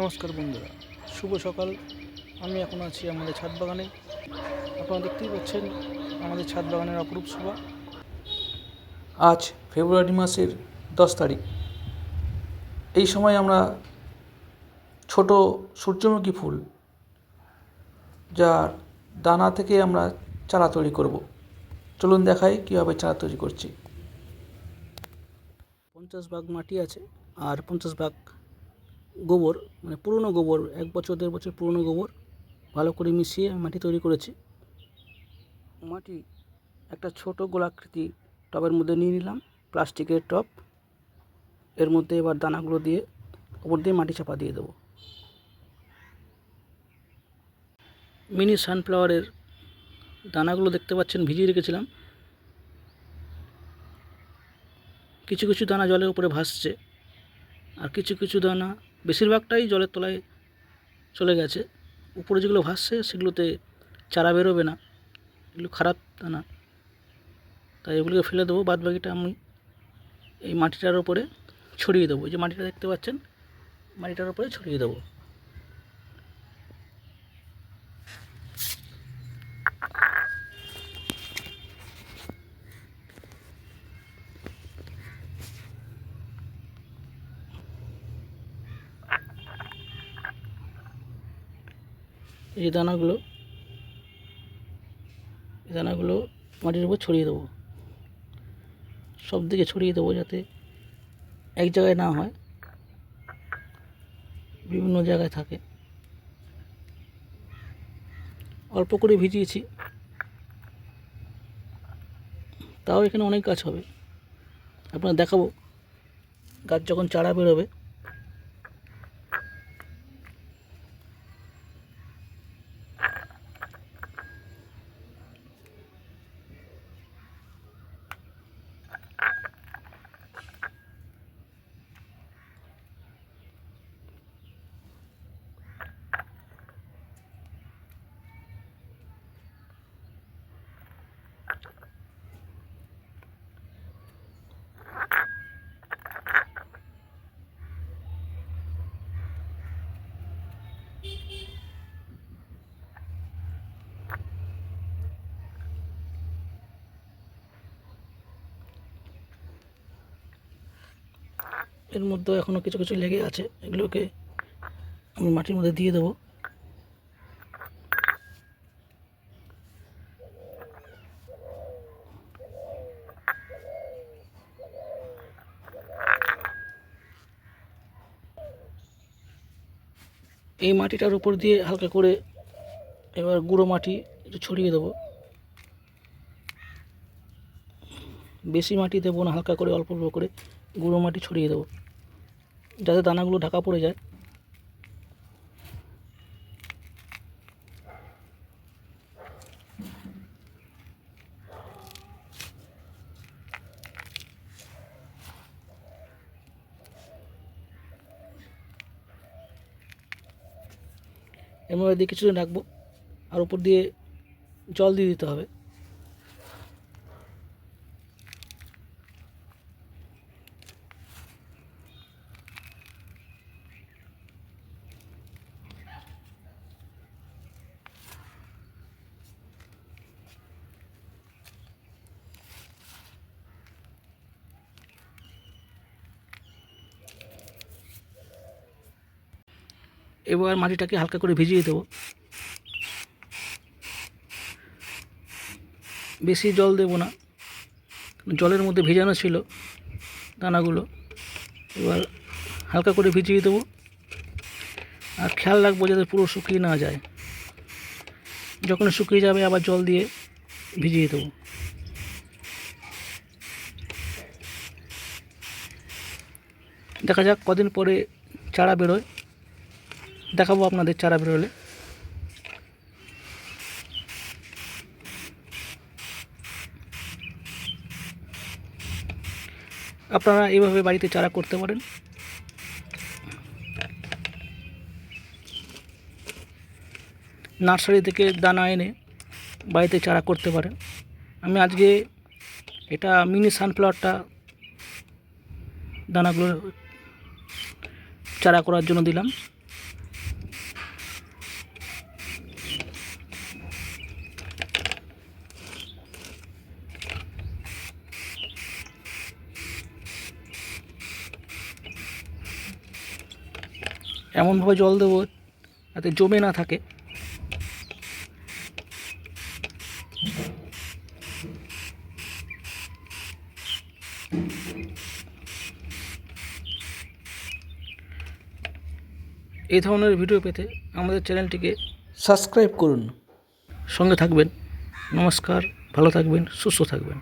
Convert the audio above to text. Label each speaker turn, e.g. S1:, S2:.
S1: নমস্কার বন্ধুরা, শুভ সকাল। আমি এখন আছি আমাদের ছাদ বাগানে। আপনারা দেখতেই পাচ্ছেন আমাদের ছাদ বাগানের অপরূপ শোভা। আজ ফেব্রুয়ারি মাসের 10 তারিখ। এই সময় আমরা ছোট সূর্যমুখী ফুল, যার দানা থেকে আমরা চারা তৈরি করব। চলুন দেখাই কীভাবে চারা তৈরি করছি। 50 ভাগ মাটি আছে আর 50 ভাগ গোবর, মানে পুরনো গোবর, 1 বছর 1.5 বছর পুরনো গোবর ভালো করে মিশিয়ে মাটি তৈরি করেছি। মাটি একটা ছোট গোলাকৃতি টবের মধ্যে নিয়ে নিলাম, প্লাস্টিকের টব। এর মধ্যে এবার দানাগুলো দিয়ে ওপর দিয়ে মাটি চাপা দিয়ে দেবো। মিনি সানফ্লাওয়ারের দানাগুলো দেখতে পাচ্ছেন ভিজিয়ে রেখেছিলাম। কিছু কিছু দানা জলের উপরে ভাসছে, আর কিছু কিছু দানা, বেশিরভাগটাই জলের তলায় চলে গেছে। উপরে যেগুলো ভাসছে সেগুলোতে চারা বেরোবে না, এগুলো খারাপ দানা, তাই এগুলোকে ফেলে দেবো। বাদ বাকিটা আমি এই মাটিটার উপরে ছড়িয়ে দেবো। যে মাটিটা দেখতে পাচ্ছেন, মাটিটার উপরে ছড়িয়ে দেবো। এই দানাগুলো মাটির উপর ছড়িয়ে দেবো। সব দিকে ছড়িয়ে দেবো যাতে এক জায়গায় না হয়, বিভিন্ন জায়গায় থাকে। অল্প করে ভিজিয়েছি, তাও এখানে অনেক গাছ হবে। আপনারা দেখাবো গাছ যখন চারা বেরোবে। এর মধ্যে এখনও কিছু কিছু লেগে আছে, এগুলোকে আমি মাটির মধ্যে দিয়ে দেবো। এই মাটিটার উপর দিয়ে হালকা করে এবার গুঁড়ো মাটি একটু ছড়িয়ে দেবো। বেশি মাটি দেবো না, হালকা করে অল্প অল্প করে গুঁড়ো মাটি ছড়িয়ে দেবো যাতে দানাগুলো ঢাকা পড়ে যায়। এর মধ্যে দিয়ে কিছুদিন রাখবো, আর উপর দিয়ে জল দিয়ে দিতে হবে। এবার মাটিটাকে হালকা করে ভিজিয়ে দেবো। বেশি জল দেবো না, জলের মধ্যে ভেজানো ছিল দানাগুলো। এবার হালকা করে ভিজিয়ে দেবো, আর খেয়াল রাখবো যাতে পুরো শুকিয়ে না যায়। যখন শুকিয়ে যাবে আবার জল দিয়ে ভিজিয়ে দেবো। দেখা যাক কদিন পরে চারা বেরোয়, দেখাবো আপনাদের চারা বেরোলে। আপনারা এইভাবে বাড়িতে চারা করতে পারেন। নার্সারি থেকে দানা এনে বাড়িতে চারা করতে পারেন। আমি আজকে এটা মিনি সানফ্লাওয়ারটা দানাগুলো চারা করার জন্য দিলাম। এমনভাবে জল দেবো যাতে জমে না থাকে। এই ধরনের ভিডিও পেতে আমাদের চ্যানেলটিকে সাবস্ক্রাইব করুন, সঙ্গে থাকবেন। নমস্কার, ভালো থাকবেন, সুস্থ থাকবেন।